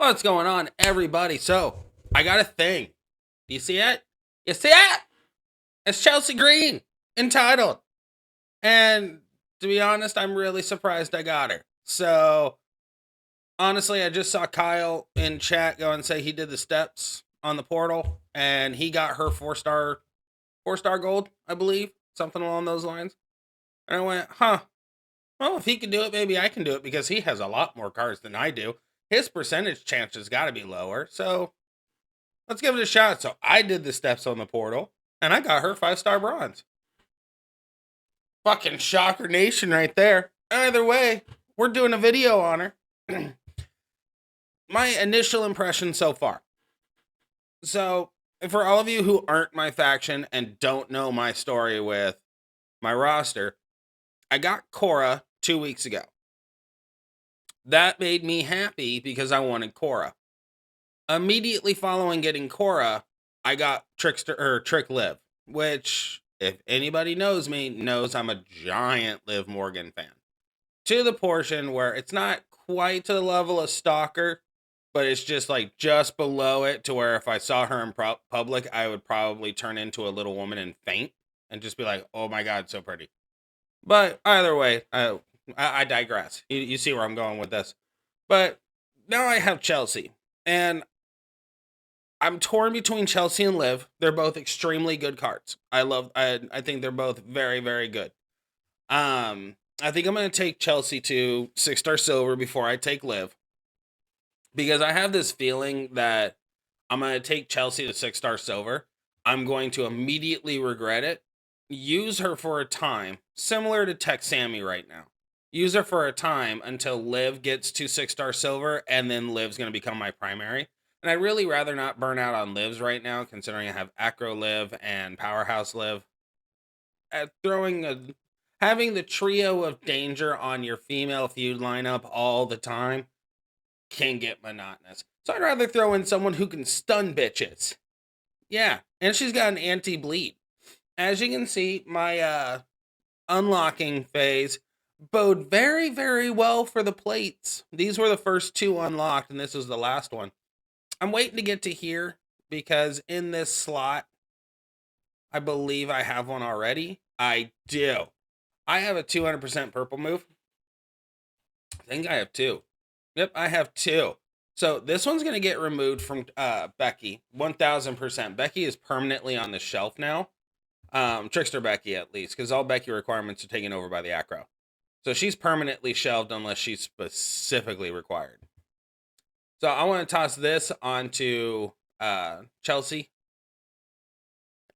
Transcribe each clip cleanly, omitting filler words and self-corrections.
What's going on, everybody? So, I got a thing. You see it? You see it? It's Chelsea Green, entitled. And to be honest, I'm really surprised I got her. So, honestly, I just saw Kyle in chat go and say he did the steps on the portal, and he got her four star gold, I believe, something along those lines. And I went, huh? Well, if he can do it, maybe I can do it because he has a lot more cards than I do. His percentage chance has got to be lower. So let's give it a shot. So I did the steps on the portal and I got her 5-star bronze. Fucking shocker nation right there. Either way, we're doing a video on her. My initial impression so far. So for all of you who aren't my faction and don't know my story with my roster, I got Cora 2 weeks ago. That made me happy because I wanted Cora. Immediately following getting Cora, I got Trick Liv, which, if anybody knows me, knows I'm a giant Liv Morgan fan. To the portion where it's not quite to the level of Stalker, but it's just like just below it, to where if I saw her in public, I would probably turn into a little woman and faint and just be like, oh my God, so pretty. But either way, I digress. You see where I'm going with this. But now I have Chelsea, and I'm torn between Chelsea and Liv. They're both extremely good cards. I think they're both very, very good. I think I'm going to take Chelsea to 6-star silver before I take Liv, because I have this feeling that I'm going to take Chelsea to 6-star silver. I'm going to immediately regret it. Use her for a time, similar to Tech Sammy right now. Use her for a time until Liv gets to 6-star silver, and then Liv's going to become my primary. And I'd really rather not burn out on Livs right now, considering I have Acro Liv and Powerhouse Liv. Having the trio of danger on your female feud lineup all the time can get monotonous. So I'd rather throw in someone who can stun bitches. Yeah, and she's got an anti-bleed. As you can see, my unlocking phase bode very, very well for the plates. These were the first two unlocked, and this was the last one. I'm waiting to get to here because in this slot, I believe I have one already. I do. I have a 200% purple move. I think I have two. Yep, I have two. So this one's going to get removed from Becky. 1000%. Becky is permanently on the shelf now. Trickster Becky, at least, because all Becky requirements are taken over by the Acro. So she's permanently shelved unless she's specifically required. So I want to toss this onto Chelsea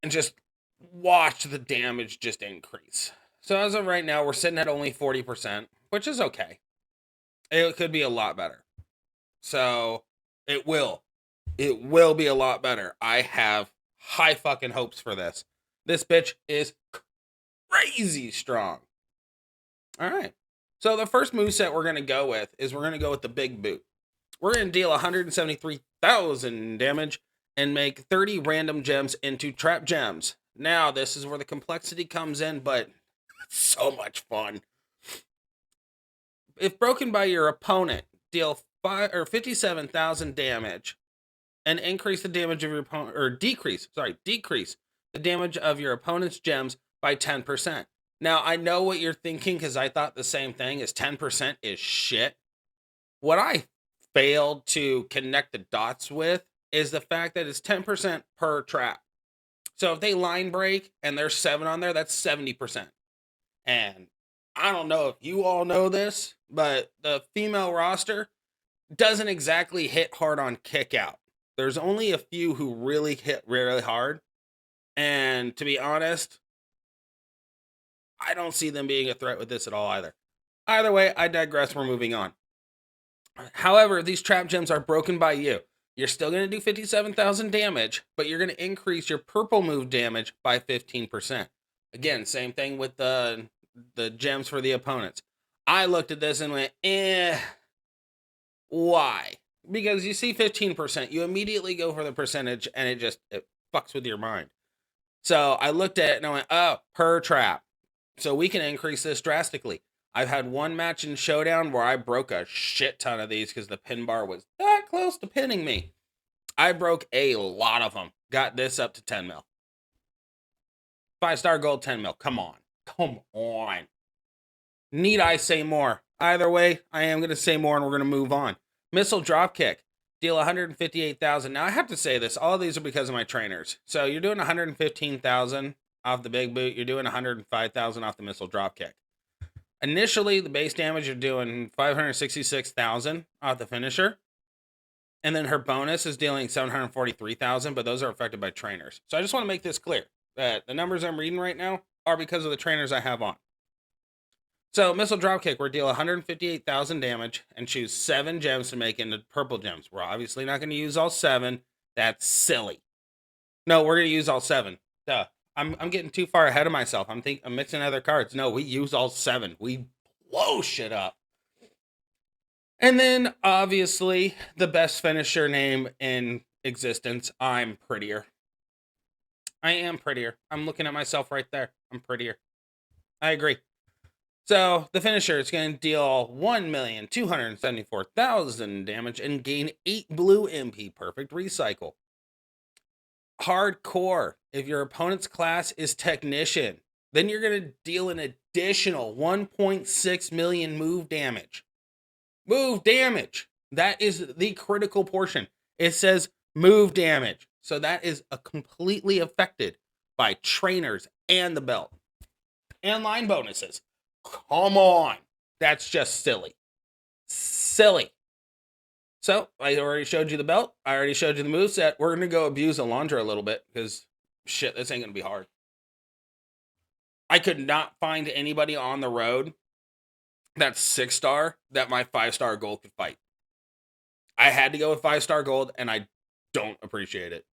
and just watch the damage just increase. So as of right now, we're sitting at only 40%, which is okay. It could be a lot better. So it will be a lot better. I have high fucking hopes for this. This bitch is crazy strong. All right. So the first moveset we're going to go with is we're going to go with the big boot. We're going to deal 173,000 damage and make 30 random gems into trap gems. Now, this is where the complexity comes in, but it's so much fun. If broken by your opponent, deal 57,000 damage and increase the damage of your opponent, or decrease the damage of your opponent's gems by 10%. Now, I know what you're thinking, because I thought the same thing, is 10% is shit. What I failed to connect the dots with is the fact that it's 10% per trap. So if they line break and there's 7 on there, that's 70%. And I don't know if you all know this, but the female roster doesn't exactly hit hard on kick out. There's only a few who really hit really hard. And to be honest, I don't see them being a threat with this at all either. Either way, I digress. We're moving on. However, these trap gems are broken by you. You're still going to do 57,000 damage, but you're going to increase your purple move damage by 15%. Again, same thing with the gems for the opponents. I looked at this and went, why? Because you see 15%, you immediately go for the percentage, and it fucks with your mind. So I looked at it and I went, oh, per trap. So we can increase this drastically. I've had one match in Showdown where I broke a shit ton of these because the pin bar was that close to pinning me. I broke a lot of them. Got this up to 10 mil. 5-star gold, 10 mil. Come on. Come on. Need I say more? Either way, I am going to say more and we're going to move on. Missile dropkick. Deal 158,000. Now I have to say this. All of these are because of my trainers. So you're doing 115,000 off the big boot. You're doing 105,000 off the missile dropkick. Initially, the base damage, you're doing 566,000 off the finisher. And then her bonus is dealing 743,000, but those are affected by trainers. So I just want to make this clear that the numbers I'm reading right now are because of the trainers I have on. So missile dropkick, we're deal 158,000 damage and choose 7 gems to make into purple gems. We're obviously not going to use all 7. That's silly. No, we're going to use all 7. Duh. I'm getting too far ahead of myself. I'm mixing other cards. No, we use all 7. We blow shit up. And then, obviously, the best finisher name in existence, I'm prettier. I am prettier. I'm looking at myself right there. I'm prettier. I agree. So, the finisher is going to deal 1,274,000 damage and gain 8 blue MP. Perfect recycle. Hardcore. If your opponent's class is technician, then you're going to deal an additional 1.6 million move damage. Move damage. That is the critical portion. It says move damage. So that is completely affected by trainers and the belt. And line bonuses. Come on. That's just silly. Silly. So, I already showed you the belt. I already showed you the moveset. We're going to go abuse Alondra a little bit because, shit, this ain't going to be hard. I could not find anybody on the road that's 6-star that my 5-star gold could fight. I had to go with 5-star gold, and I don't appreciate it.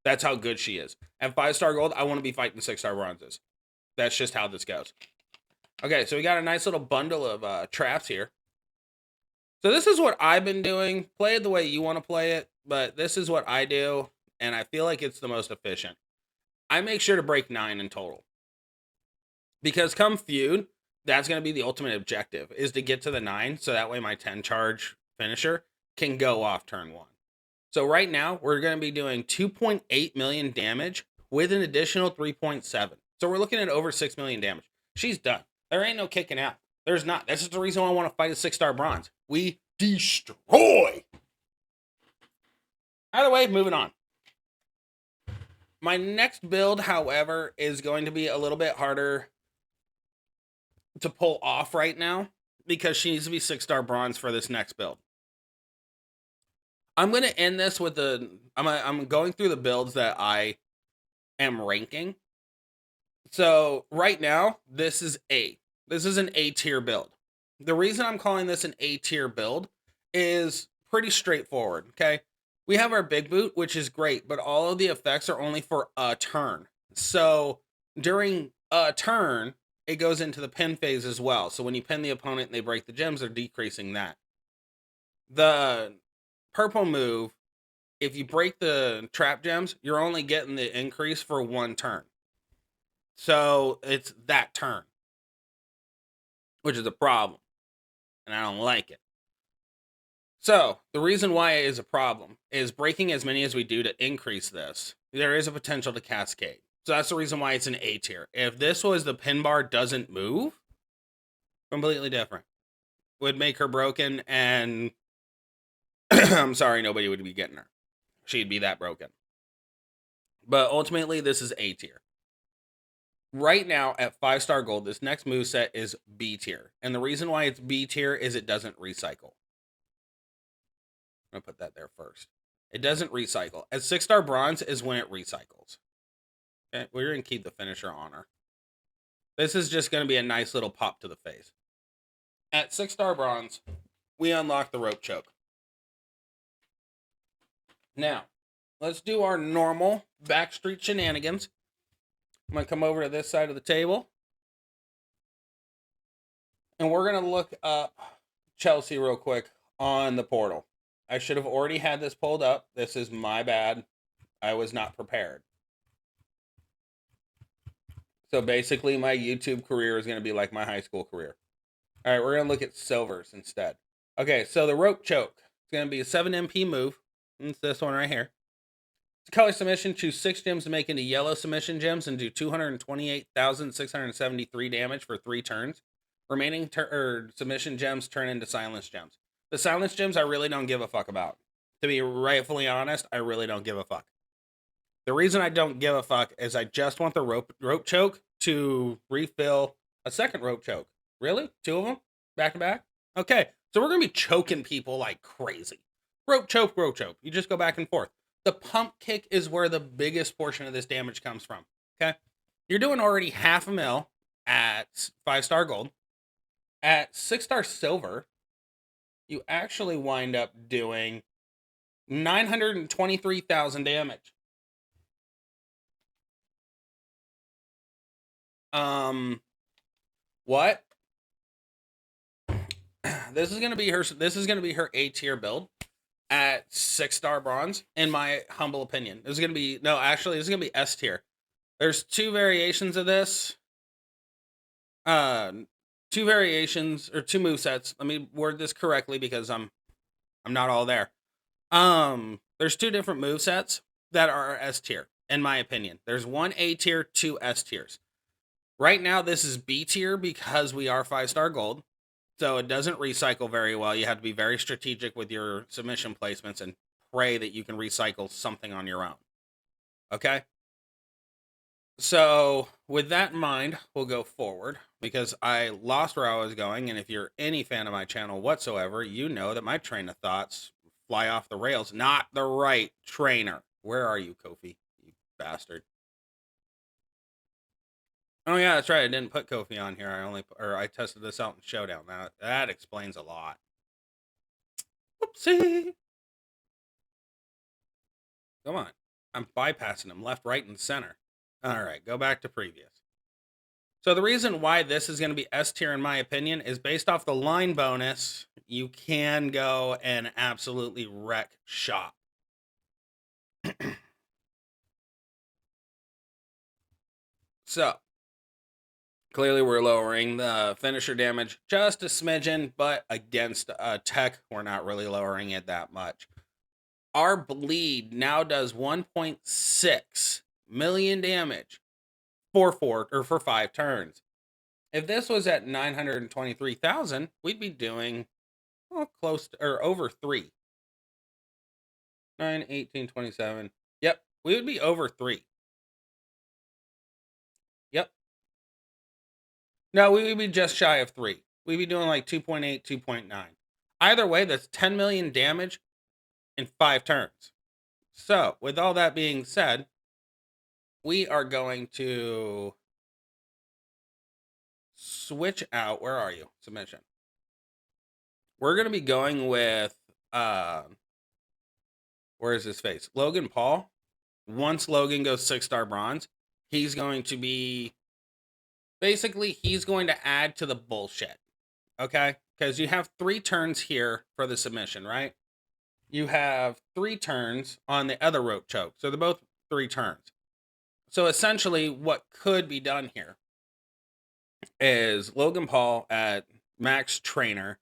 That's how good she is. At 5-star gold, I want to be fighting 6-star bronzes. That's just how this goes. Okay, so we got a nice little bundle of traps here. So this is what I've been doing. Play it the way you want to play it, but this is what I do, and I feel like it's the most efficient. I make sure to break 9 in total. Because come feud, that's going to be the ultimate objective, is to get to the 9, so that way my 10 charge finisher can go off turn 1. So right now, we're going to be doing 2.8 million damage with an additional 3.7. So we're looking at over 6 million damage. She's done. There ain't no kicking out. There's not. That's just the reason why I want to fight a 6-star bronze. We destroy. Either way, moving on. My next build, however, is going to be a little bit harder to pull off right now because she needs to be 6-star bronze for this next build. I'm going to end this with I'm going through the builds that I am ranking. So right now, this is A. This is an A tier build. The reason I'm calling this an A tier build is pretty straightforward, okay? We have our big boot, which is great, but all of the effects are only for a turn. So during a turn, it goes into the pin phase as well. So when you pin the opponent and they break the gems, they're decreasing that. The purple move, if you break the trap gems, you're only getting the increase for 1 turn. So it's that turn, which is a problem, and I don't like it. So the reason why it is a problem is breaking as many as we do to increase this, there is a potential to cascade. So that's the reason why it's an A tier. If this was the pin bar doesn't move, completely different. Would make her broken, and I'm sorry, nobody would be getting her. She'd be that broken. But ultimately, this is A tier. Right now, at 5-star gold, this next moveset is B tier. And the reason why it's B tier is it doesn't recycle. I'm going to put that there first. It doesn't recycle. At 6-star bronze is when it recycles. Okay, we're going to keep the finisher on her. This is just going to be a nice little pop to the face. At 6-star bronze, we unlock the rope choke. Now, let's do our normal backstreet shenanigans. I'm going to come over to this side of the table. And we're going to look up Chelsea real quick on the portal. I should have already had this pulled up. This is my bad. I was not prepared. So basically, my YouTube career is going to be like my high school career. All right, we're going to look at silvers instead. Okay, so the rope choke. It's going to be a 7 MP move. It's this one right here. It's a color submission. Choose 6 gems to make into yellow submission gems and do 228,673 damage for 3 turns. Remaining submission gems turn into silence gems. The silence gems I really don't give a fuck about. To be rightfully honest, I really don't give a fuck. The reason I don't give a fuck is I just want the rope choke to refill a second rope choke. Really? 2 of them? Back to back? Okay, so we're going to be choking people like crazy. Rope choke, rope choke. You just go back and forth. The pump kick is where the biggest portion of this damage comes from. Okay? You're doing already half a mil at 5-star gold. At 6-star silver, you actually wind up doing 923,000 damage. What? This is gonna be her A tier build at 6-star bronze, in my humble opinion. This is gonna be S tier. There's 2 variations of this. 2 variations or 2 movesets. Let me word this correctly because I'm not all there. There's 2 different movesets that are S tier, in my opinion. There's 1 A tier, 2 S tiers. Right now, this is B tier because we are 5-star gold. So it doesn't recycle very well. You have to be very strategic with your submission placements and pray that you can recycle something on your own. Okay? So with that in mind, we'll go forward because I lost where I was going. And if you're any fan of my channel whatsoever, you know that my train of thoughts fly off the rails. Not the right trainer. Where are you, Kofi? You bastard. Oh yeah, that's right. I didn't put Kofi on here. I tested this out in Showdown. That explains a lot. Whoopsie. Come on. I'm bypassing him left, right, and center. All right, go back to previous. So the reason why this is going to be S tier in my opinion is based off the line bonus. You can go and absolutely wreck shop. So clearly, we're lowering the finisher damage just a smidgen, but against tech, we're not really lowering it that much. Our bleed now does 1.6 million damage for 5 turns. If this was at 923,000, we'd be doing close to, or over 3. 9, 18, 27. Yep, we would be over 3. Yep. No, we would be just shy of 3. We'd be doing like 2.8, 2.9. Either way, that's 10 million damage in 5 turns. So, with all that being said, we are going to switch out. Where are you? Submission. We're going to be going with, where is his face? Logan Paul. Once Logan goes 6-star bronze, he's going to be, basically, he's going to add to the bullshit. Okay? Because you have 3 turns here for the submission, right? You have 3 turns on the other rope choke. So they're both 3 turns. So essentially, what could be done here is Logan Paul at max trainer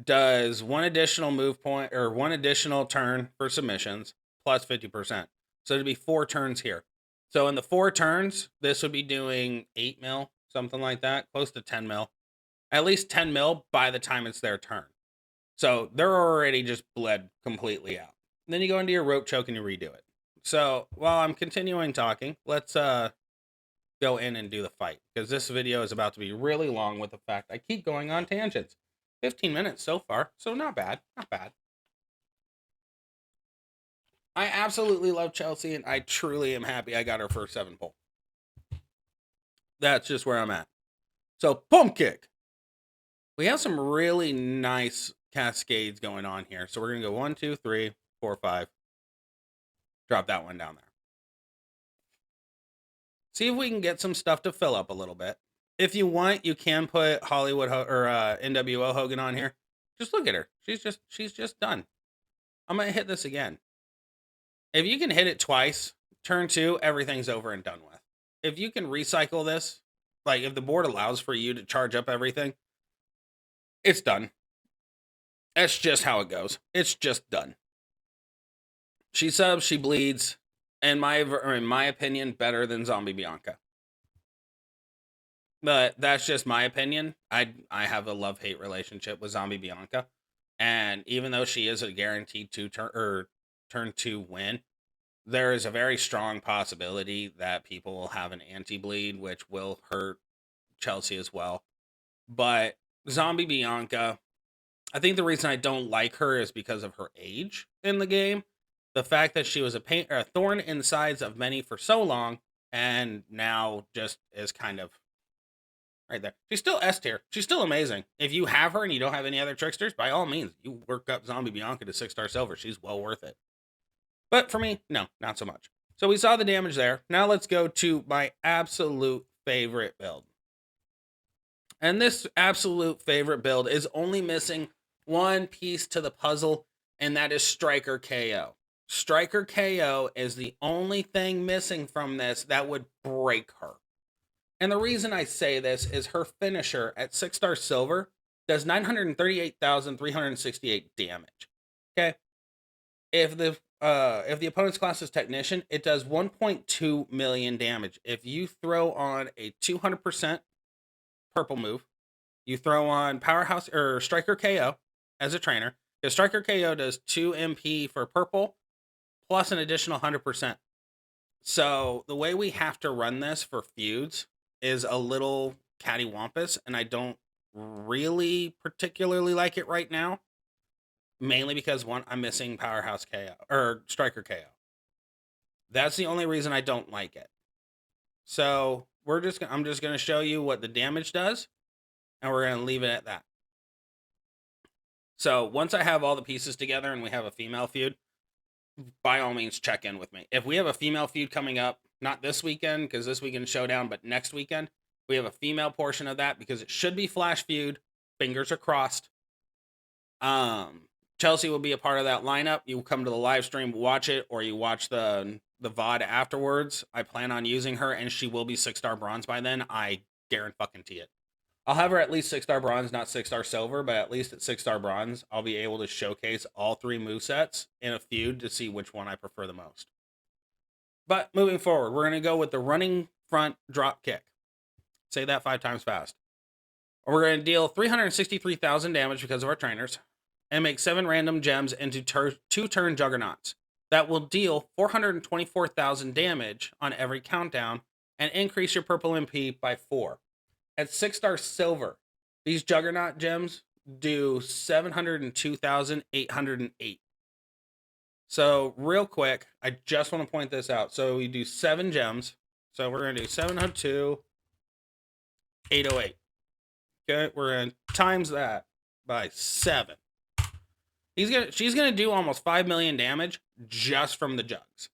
does 1 additional move point or 1 additional turn for submissions plus 50%. So it'd be 4 turns here. So in the 4 turns, this would be doing 8 mil, something like that, close to 10 mil. At least 10 mil by the time it's their turn. So they're already just bled completely out. And then you go into your rope choke and you redo it. So while I'm continuing talking, let's go in and do the fight. Because this video is about to be really long with the fact I keep going on tangents. 15 minutes so far, so not bad, not bad. I absolutely love Chelsea, and I truly am happy I got her first 7 pull. That's just where I'm at. So, pump kick. We have some really nice cascades going on here. So we're going to go 1, 2, 3, 4, 5. Drop that one down there. See if we can get some stuff to fill up a little bit. If you want, you can put Hollywood or NWO Hogan on here. Just look at her. She's just done. I'm going to hit this again. If you can hit it twice, turn 2, everything's over and done with. If you can recycle this, like if the board allows for you to charge up everything, It's done. That's just how it goes. It's just done. She subs, she bleeds. In my opinion, better than Zombie Bianca. But that's just my opinion. I have a love-hate relationship with Zombie Bianca. And even though she is a guaranteed turn 2 win, there is a very strong possibility that people will have an anti-bleed, which will hurt Chelsea as well. But Zombie Bianca, I think the reason I don't like her is because of her age in the game. The fact that she was a thorn in the sides of many for so long, and now just is kind of right there. She's still S tier. She's still amazing. If you have her and you don't have any other tricksters, by all means, you work up Zombie Bianca to 6-star silver. She's well worth it. But for me, no, not so much. So we saw the damage there. Now let's go to my absolute favorite build. And this absolute favorite build is only missing one piece to the puzzle, and that is Striker KO. Striker KO is the only thing missing from this that would break her. And the reason I say this is her finisher at 6-star silver does 938,368 damage. Okay? If the opponent's class is technician, it does 1.2 million damage. If you throw on a 200% purple move, you throw on Powerhouse or Striker KO as a trainer, because Striker KO does 2 MP for purple plus an additional 100%. So the way we have to run this for feuds is a little cattywampus, and I don't really particularly like it right now. Mainly because one, I'm missing Powerhouse KO or Striker KO. That's the only reason I don't like it. So I'm just gonna show you what the damage does, and we're gonna leave it at that. So once I have all the pieces together and we have a female feud, by all means check in with me. If we have a female feud coming up, not this weekend because this weekend showdown, but next weekend, we have a female portion of that because it should be Flash feud. Fingers are crossed. Chelsea will be a part of that lineup. You come to the live stream, watch it, or you watch the VOD afterwards. I plan on using her, and she will be 6-star bronze by then. I guarantee it. I'll have her at least 6-star bronze, not 6-star silver, but at least at 6-star bronze, I'll be able to showcase all 3 movesets in a feud to see which one I prefer the most. But moving forward, we're going to go with the running front drop kick. Say that 5 times fast. We're going to deal 363,000 damage because of our trainers, and make 7 random gems into 2-turn juggernauts. That will deal 424,000 damage on every countdown and increase your purple MP by 4. At 6-star silver, these juggernaut gems do 702,808. So real quick, I just want to point this out. So we do 7 gems. So we're going to do 702,808. Okay, we're going to times that by 7. She's gonna do almost 5 million damage just from the jugs.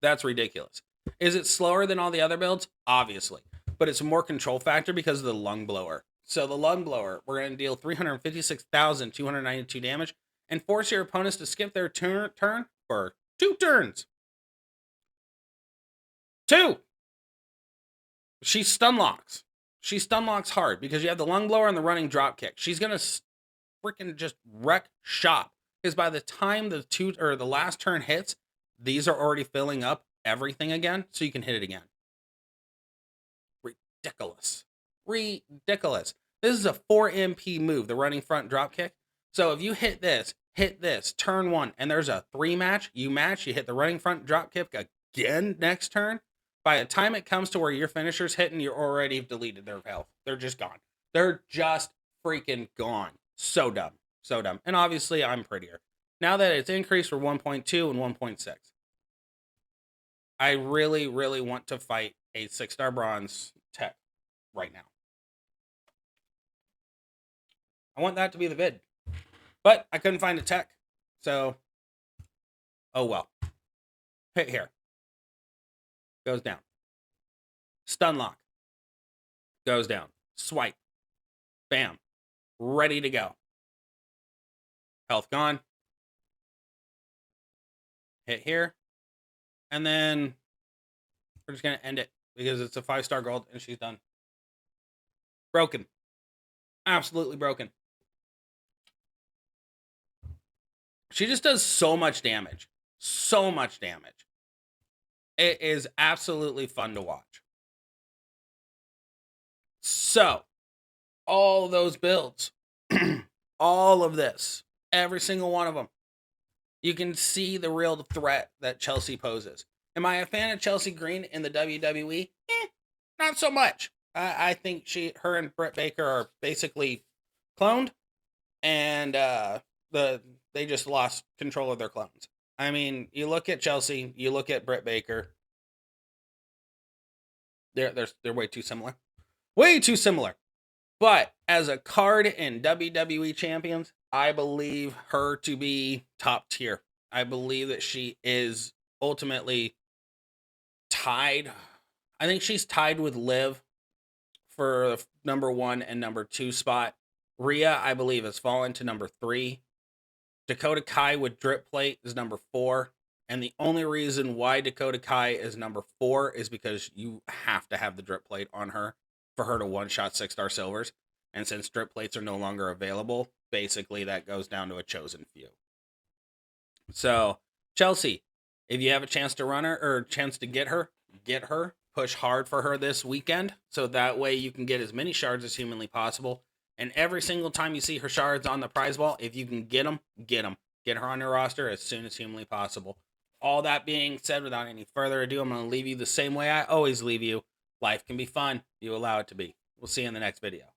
That's ridiculous. Is it slower than all the other builds? Obviously. But it's a more control factor because of the lung blower. So the lung blower, we're gonna deal 356,292 damage and force your opponents to skip their turn for 2 turns. 2! She stun locks. She stun locks hard because you have the lung blower and the running drop kick. She's gonna freaking just wreck shop, because by the time the last turn hits, these are already filling up everything again, so you can hit it again. Ridiculous. This is a 4 MP move, the running front drop kick. So if you hit this, turn 1, and there's a 3 match, you hit the running front drop kick again next turn. By the time it comes to where your finisher's hitting, you're already deleted their health. They're just gone. They're just freaking gone. So dumb. And obviously, I'm prettier. Now that it's increased for 1.2 and 1.6. I really, really want to fight a 6-star bronze tech right now. I want that to be the vid. But I couldn't find a tech. So, oh well. Hit here. Goes down. Stun lock. Goes down. Swipe. Bam. Ready to go. Health gone. Hit here. And then we're just going to end it because it's a 5-star gold and she's done. Broken. Absolutely broken. She just does so much damage. So much damage. It is absolutely fun to watch. So, all those builds, all of this, every single one of them, you can see the real threat that Chelsea poses. Am I a fan of Chelsea Green in the WWE? Not so much. I think her and Britt Baker are basically cloned, and they just lost control of their clones. I mean, you look at Chelsea, you look at Britt Baker. They're way too similar. Way too similar. But as a card in WWE Champions, I believe her to be top tier. I believe that she is ultimately tied. I think she's tied with Liv for number 1 and number 2 spot. Rhea, I believe, has fallen to number 3. Dakota Kai with drip plate is number 4. And the only reason why Dakota Kai is number 4 is because you have to have the drip plate on her for her to one-shot 6-star silvers. And since drip plates are no longer available, basically that goes down to a chosen few. So, Chelsea, if you have a chance to run her or chance to get her. Push hard for her this weekend so that way you can get as many shards as humanly possible. And every single time you see her shards on the prize ball, if you can get them, get them. Get her on your roster as soon as humanly possible. All that being said, without any further ado, I'm going to leave you the same way I always leave you. Life can be fun. You allow it to be. We'll see you in the next video.